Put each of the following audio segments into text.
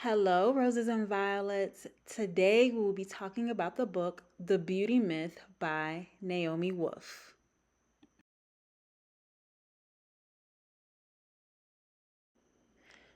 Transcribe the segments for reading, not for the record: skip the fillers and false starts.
Hello, Roses and Violets. Today we will be talking about the book The Beauty Myth by Naomi Wolf.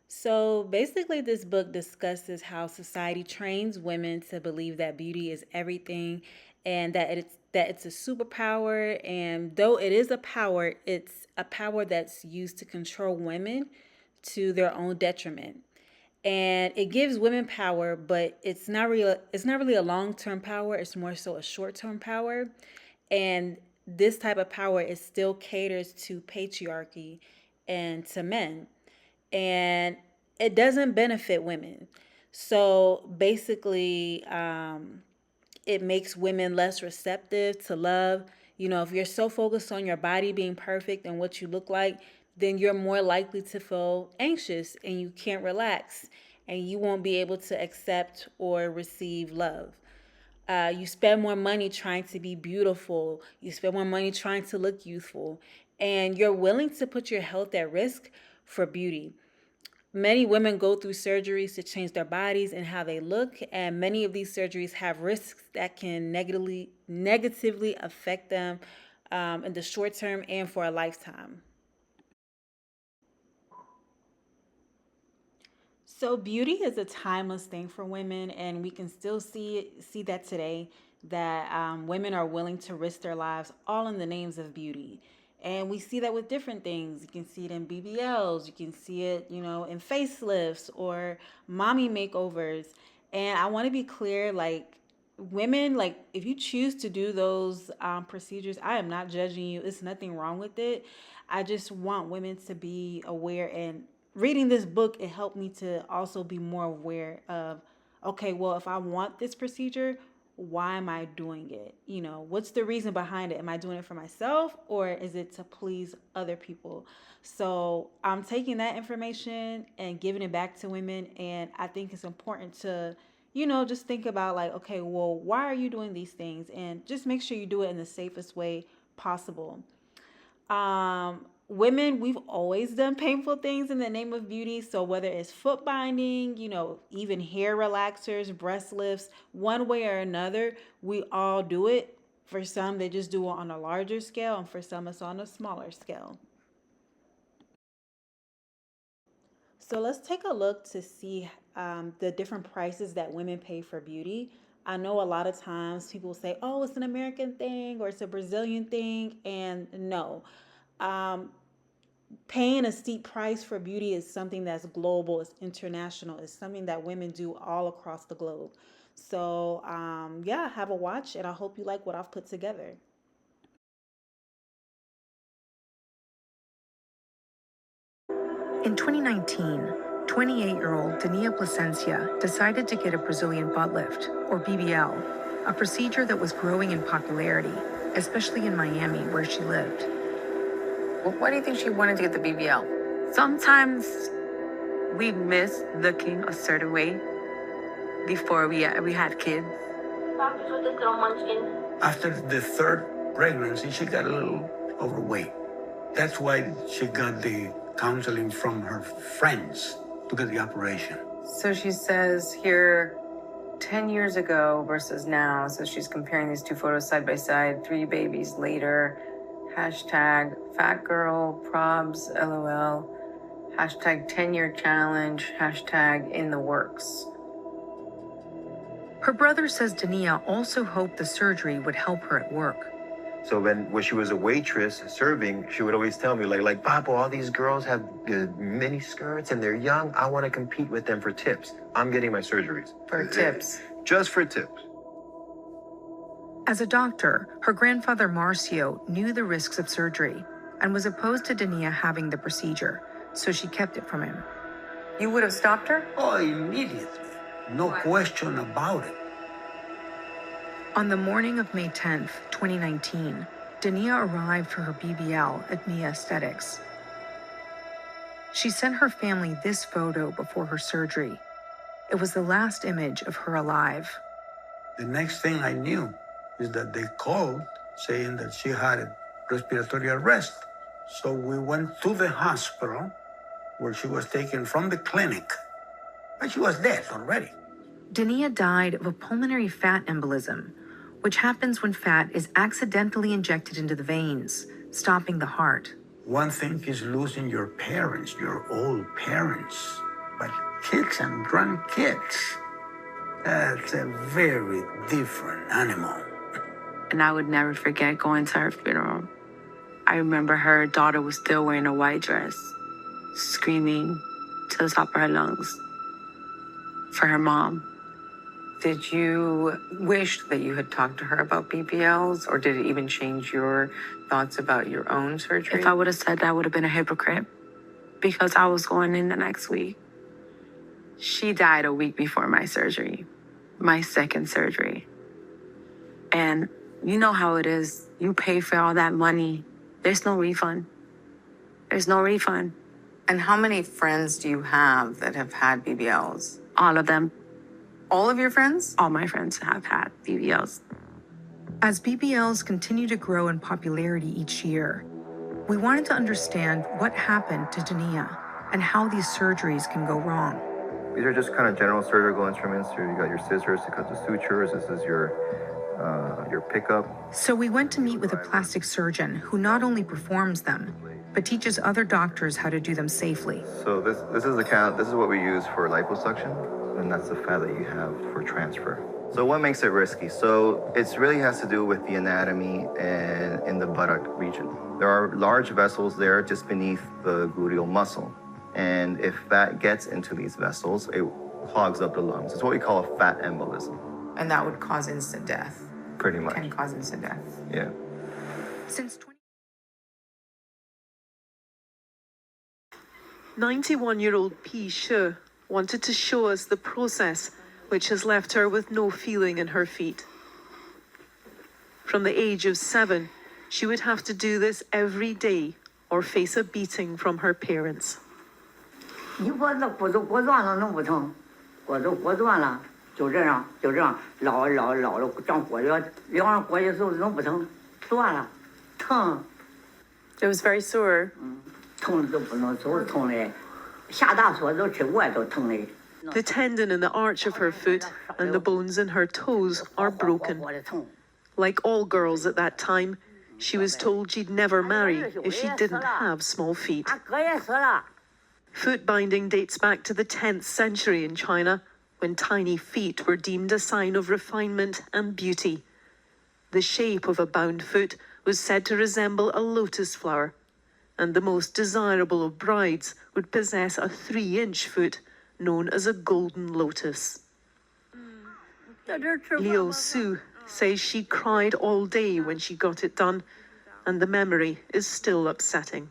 So basically, this book discusses how society trains women to believe that beauty is everything and that it's a superpower. And though it is a power, it's a power that's used to control women to their own detriment. And it gives women power, but it's not really a long-term power. It's more so a short-term power. And this type of power is still caters to patriarchy and to men, and it doesn't benefit women. So basically, it makes women less receptive to love. If you're so focused on your body being perfect and what you look like, then you're more likely to feel anxious and you can't relax and you won't be able to accept or receive love. You spend more money trying to be beautiful, you spend more money trying to look youthful, and you're willing to put your health at risk for beauty. Many women go through surgeries to change their bodies and how they look, and many of these surgeries have risks that can negatively affect them in the short term and for a lifetime. So beauty is a timeless thing for women, and we can still see that today. That women are willing to risk their lives all in the names of beauty, and we see that with different things. You can see it in BBLs, you can see it, in facelifts or mommy makeovers. And I want to be clear, like women, like if you choose to do those procedures, I am not judging you. It's nothing wrong with it. I just want women to be aware, and reading this book, it helped me to also be more aware of, okay, well, if I want this procedure, why am I doing it? What's the reason behind it? Am I doing it for myself or is it to please other people? So I'm taking that information and giving it back to women. And I think it's important to, just think about, like, okay, well, why are you doing these things? And just make sure you do it in the safest way possible. Women, we've always done painful things in the name of beauty. So whether it's foot binding, even hair relaxers, breast lifts, one way or another, we all do it. For some, they just do it on a larger scale, and for some, it's on a smaller scale. So let's take a look to see the different prices that women pay for beauty. I know a lot of times people say, oh, it's an American thing or it's a Brazilian thing. And no, um, paying a steep price for beauty is something that's global, it's international, it's something that women do all across the globe. So, yeah, have a watch, and I hope you like what I've put together. In 2019, 28-year-old Dania Placencia decided to get a Brazilian butt lift, or BBL, a procedure that was growing in popularity, especially in Miami, where she lived. Well, why do you think she wanted to get the BBL? Sometimes we miss looking a certain way before we had kids. After the third pregnancy, she got a little overweight. That's why she got the counseling from her friends to get the operation. So she says here, 10 years ago versus now. So she's comparing these two photos side by side, 3 babies later. Hashtag fat girl, probs, LOL. Hashtag 10-year challenge. Hashtag in the works. Her brother says Dania also hoped the surgery would help her at work. So when she was a waitress serving, she would always tell me, like, Papa, all these girls have mini skirts and they're young. I want to compete with them for tips. I'm getting my surgeries. For tips. Just for tips. As a doctor, her grandfather Marcio knew the risks of surgery and was opposed to Dania having the procedure, so she kept it from him. You would have stopped her? Oh, immediately. No question about it. On the morning of May 10th, 2019, Dania arrived for her BBL at Mia Aesthetics. She sent her family this photo before her surgery. It was the last image of her alive. The next thing I knew is that they called saying that she had a respiratory arrest. So we went to the hospital where she was taken from the clinic But she was dead already. Dania died of a pulmonary fat embolism, which happens when fat is accidentally injected into the veins, stopping the heart. One thing is losing your parents, your old parents. But kids and grandkids, that's a very different animal. And I would never forget going to her funeral. I remember her daughter was still wearing a white dress, screaming to the top of her lungs for her mom. Did you wish that you had talked to her about BBLs, or did it even change your thoughts about your own surgery? If I would have said that, I would have been a hypocrite, because I was going in the next week. She died a week before my surgery, my second surgery. And you know how it is. You pay for all that money. There's no refund. There's no refund. And how many friends do you have that have had BBLs? All of them. All of your friends? All my friends have had BBLs. As BBLs continue to grow in popularity each year, we wanted to understand what happened to Dania and how these surgeries can go wrong. These are just kind of general surgical instruments. You got your scissors to cut the sutures. This is your pickup. So we went to meet with a plastic surgeon who not only performs them, but teaches other doctors how to do them safely. So this is what we use for liposuction, and that's the fat that you have for transfer. So what makes it risky? So it really has to do with the anatomy and in the buttock region. There are large vessels there just beneath the gluteal muscle. And if fat gets into these vessels, it clogs up the lungs. It's what we call a fat embolism. And that would cause instant death. Pretty much. Can cause instant death. Yeah. Since 91-year-old Pi Shi wanted to show us the process which has left her with no feeling in her feet. From the age of 7, she would have to do this every day or face a beating from her parents. 你脖子骨断了能不疼？骨断了就这样老了长骨了，两上过去的时候能不疼？断了，疼， It was very sore. 疼的都不能走，疼的，下大锁都吃过都疼的。 The tendon in the arch of her foot and the bones in her toes are broken. 我的疼。 Like all girls at that time, she was told she'd never marry if she didn't have small feet. 俺哥也死了。 Foot binding dates back to the 10th century in China, when tiny feet were deemed a sign of refinement and beauty. The shape of a bound foot was said to resemble a lotus flower, and the most desirable of brides would possess a 3-inch foot known as a golden lotus. Liu Su says she cried all day when she got it done, and the memory is still upsetting.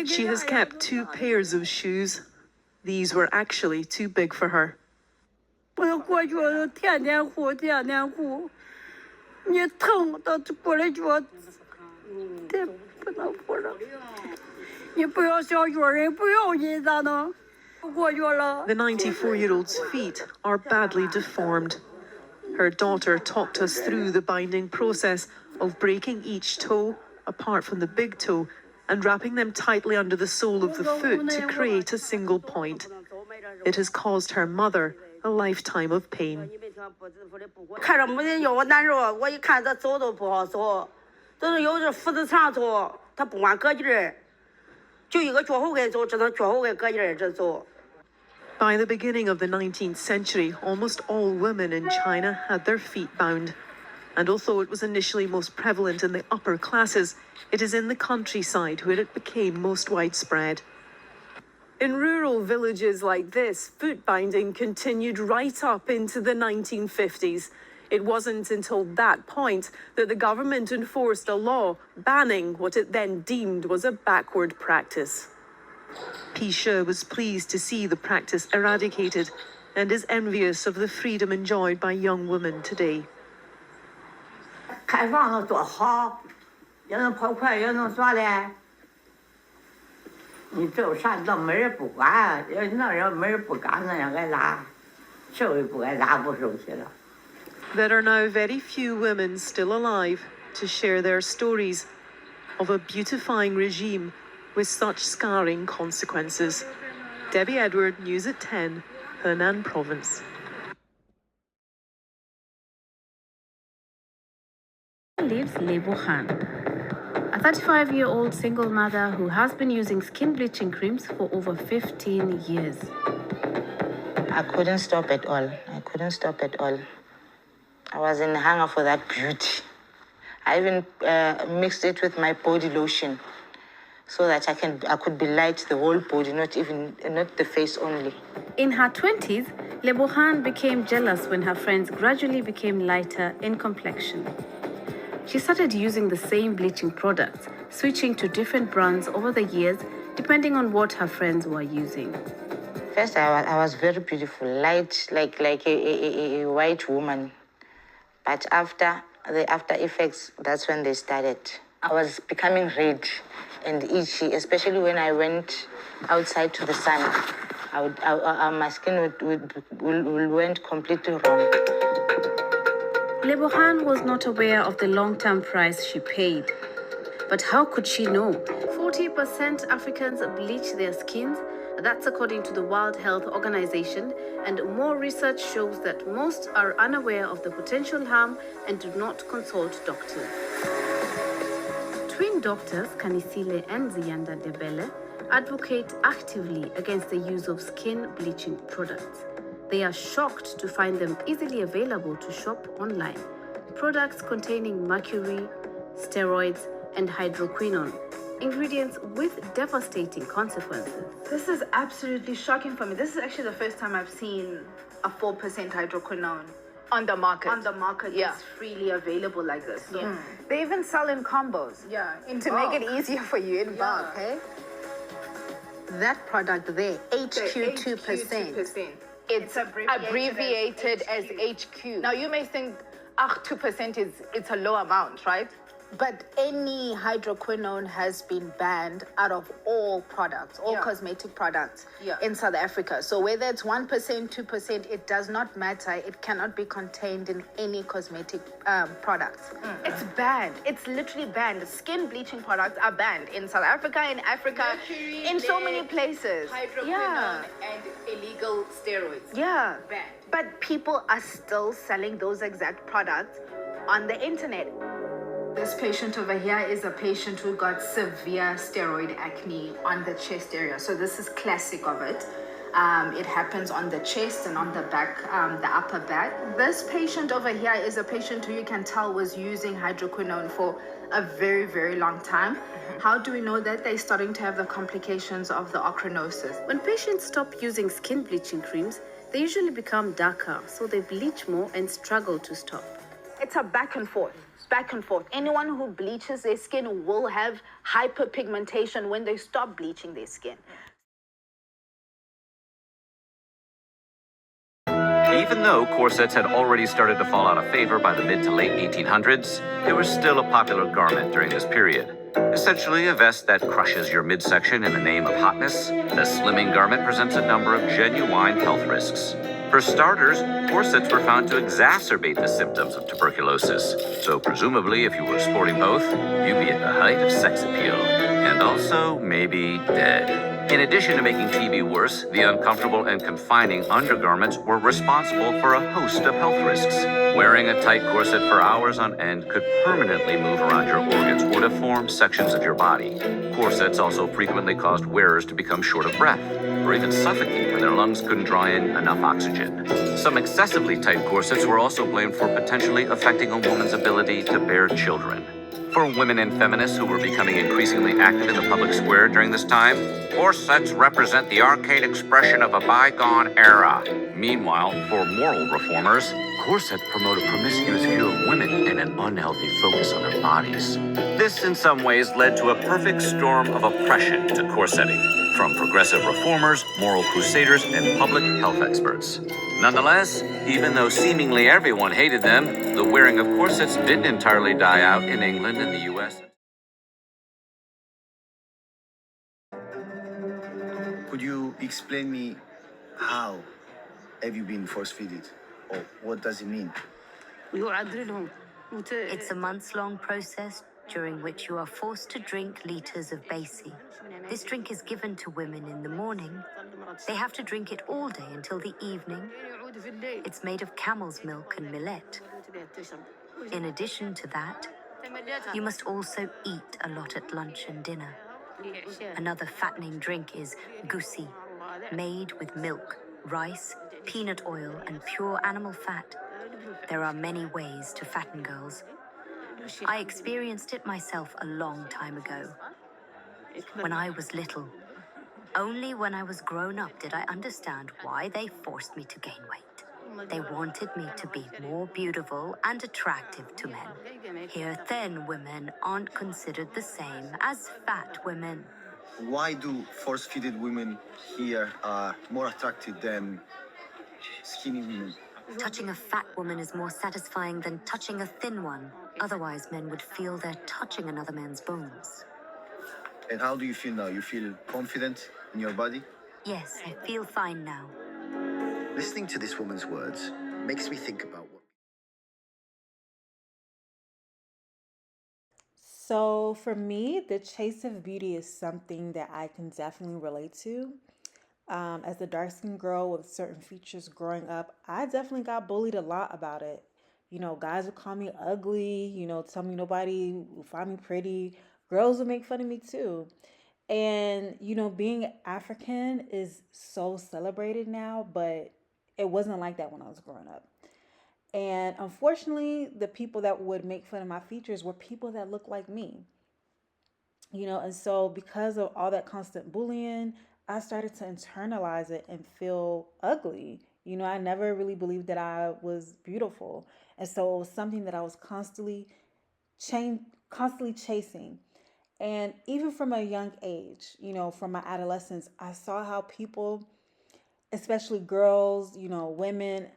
She has kept 2 pairs of shoes. These were actually too big for her. 我过去我天天哭，你疼到过来脚，这不能哭了。你不要小脚人，不要紧咋能？过去了。 The 94-year-old's feet are badly deformed. Her daughter talked us through the binding process of breaking each toe, apart from the big toe, and wrapping them tightly under the sole of the foot to create a single point. It has caused her mother a lifetime of pain. 看着母亲腰我难受，我一看她走都不好走，都是有时扶着墙走，她不管个劲儿，就一个脚后跟走，只能脚后跟个劲儿直走。 By the beginning of the 19th century, almost all women in China had their feet bound. And although it was initially most prevalent in the upper classes, it is in the countryside where it became most widespread. In rural villages like this, foot binding continued right up into the 1950s. It wasn't until that point that the government enforced a law banning what it then deemed was a backward practice. Pi Shi was pleased to see the practice eradicated and is envious of the freedom enjoyed by young women today. 开放了多好，也能跑快，也能耍嘞。你这有啥那没人不管，要那要没人不干，那样挨打，社会不挨打不受气了。 There are now very few women still alive to share their stories of a beautifying regime with such scarring consequences. Debbie Edward, News at 10, Henan Province. Lives Lebo Khan, a 35-year-old single mother who has been using skin bleaching creams for over 15 years. I couldn't stop at all. I was in hunger for that beauty. I even mixed it with my body lotion so that I could be light the whole body, not the face only. In her 20s, Lebo Khan became jealous when her friends gradually became lighter in complexion. She started using the same bleaching products, switching to different brands over the years, depending on what her friends were using. First, I was very beautiful, light, like a white woman. But after the after effects, that's when they started. I was becoming red and itchy, especially when I went outside to the sun. My skin went completely wrong. Lebo Khan was not aware of the long-term price she paid. But how could she know? 40% Africans bleach their skins. That's according to the World Health Organization, and more research shows that most are unaware of the potential harm and do not consult doctors. Twin doctors Kanisile and Ziyanda Debele advocate actively against the use of skin bleaching products. They are shocked to find them easily available to shop online. Products containing mercury, steroids, and hydroquinone, ingredients with devastating consequences. This is absolutely shocking for me. This is actually the first time I've seen a 4% hydroquinone On the market. Yeah. It's freely available like this. Yeah. They even sell in combos. Yeah, in To make it easier for you in bulk, hey? That product there, HQ2%. It's abbreviated as HQ. Now you may think, 2% it's a low amount, right? But any hydroquinone has been banned out of all products, all cosmetic products in South Africa. So whether it's 1%, 2%, it does not matter. It cannot be contained in any cosmetic products. It's banned. It's literally banned. Skin bleaching products are banned in South Africa, in Africa, in so many places. Hydroquinone and illegal steroids. Yeah. Banned. But people are still selling those exact products on the internet. This patient over here is a patient who got severe steroid acne on the chest area. So this is classic of it. It happens on the chest and on the back, the upper back. This patient over here is a patient who you can tell was using hydroquinone for a very, very long time. How do we know that? They're starting to have the complications of the ochronosis. When patients stop using skin bleaching creams, they usually become darker, so they bleach more and struggle to stop. It's a back and forth. Anyone who bleaches their skin will have hyperpigmentation when they stop bleaching their skin. Even though corsets had already started to fall out of favor by the mid to late 1800s, they were still a popular garment during this period. Essentially a vest that crushes your midsection in the name of hotness, the slimming garment presents a number of genuine health risks. For starters, corsets were found to exacerbate the symptoms of tuberculosis. So presumably, if you were sporting both, you'd be at the height of sex appeal. And also, maybe dead. In addition to making TB worse, the uncomfortable and confining undergarments were responsible for a host of health risks. Wearing a tight corset for hours on end could permanently move around your organs or deform sections of your body. Corsets also frequently caused wearers to become short of breath, or even suffocate when their lungs couldn't draw in enough oxygen. Some excessively tight corsets were also blamed for potentially affecting a woman's ability to bear children. For women and feminists who were becoming increasingly active in the public square during this time, corsets represent the arcade expression of a bygone era. Meanwhile, for moral reformers, corsets promote a promiscuous view of women and an unhealthy focus on their bodies. This, in some ways, led to a perfect storm of oppression to corsetting, from progressive reformers, moral crusaders, and public health experts. Nonetheless, even though seemingly everyone hated them, the wearing of corsets didn't entirely die out in England and the US. Could you explain me how have you been force-feeded? Or what does it mean? It's a months-long process during which you are forced to drink liters of basi. This drink is given to women in the morning. They have to drink it all day until the evening. It's made of camel's milk and millet. In addition to that, you must also eat a lot at lunch and dinner. Another fattening drink is gusi, made with milk, rice, peanut oil, and pure animal fat. There are many ways to fatten girls. I experienced it myself a long time ago, when I was little. Only when I was grown up did I understand why they forced me to gain weight. They wanted me to be more beautiful and attractive to men. Here, thin women aren't considered the same as fat women. Why do force-feeded women here are more attractive than skinny women? Touching a fat woman is more satisfying than touching a thin one. Otherwise, men would feel they're touching another man's bones. And how do you feel now? You feel confident in your body? Yes, I feel fine now. Listening to this woman's words makes me think about what... So for me, the chase of beauty is something that I can definitely relate to. As a dark skinned girl with certain features growing up, I definitely got bullied a lot about it. You know, guys would call me ugly, tell me nobody would find me pretty. Girls would make fun of me too. And, being African is so celebrated now, but it wasn't like that when I was growing up. And unfortunately, the people that would make fun of my features were people that looked like me. And so because of all that constant bullying, I started to internalize it and feel ugly. I never really believed that I was beautiful. And so it was something that I was constantly chasing. And even from a young age, from my adolescence, I saw how people, especially girls, women,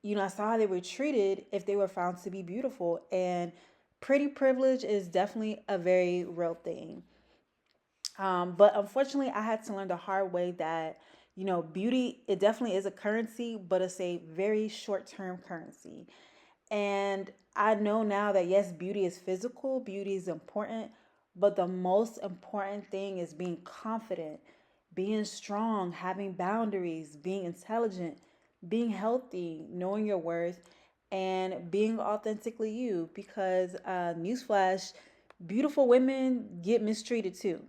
I saw how they were treated if they were found to be beautiful. And pretty privilege is definitely a very real thing. But unfortunately, I had to learn the hard way that, beauty, it definitely is a currency, but it's a very short term currency. And I know now that yes, beauty is physical, beauty is important, but the most important thing is being confident, being strong, having boundaries, being intelligent, being healthy, knowing your worth, and being authentically you. Because, newsflash, beautiful women get mistreated too.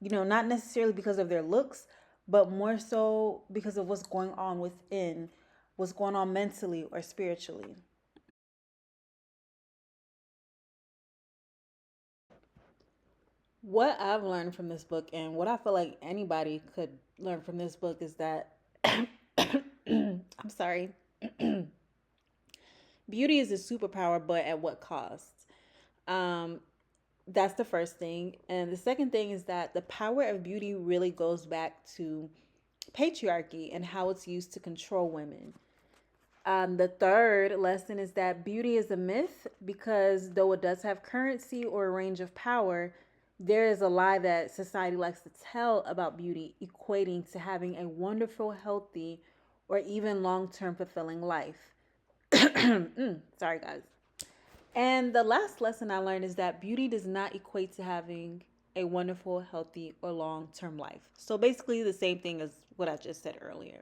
Not necessarily because of their looks, but more so because of what's going on within, what's going on mentally or spiritually. What I've learned from this book and what I feel like anybody could learn from this book is that I'm sorry. Beauty is a superpower, but at what cost? Um, that's the first thing. And the second thing is that the power of beauty really goes back to patriarchy and how it's used to control women. The third lesson is that beauty is a myth because though it does have currency or a range of power, there is a lie that society likes to tell about beauty, equating to having a wonderful, healthy, or even long term fulfilling life. Sorry, guys. And the last lesson I learned is that beauty does not equate to having a wonderful, healthy, or long term life. So basically, the same thing as what I just said earlier.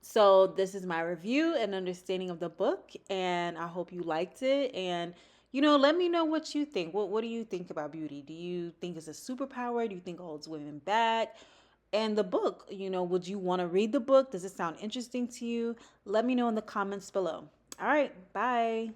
So this is my review and understanding of the book, and I hope you liked it. And let me know what you think. What do you think about beauty? Do you think it's a superpower? Do you think it holds women back? And the book, would you want to read the book? Does it sound interesting to you? Let me know in the comments below. All right, bye.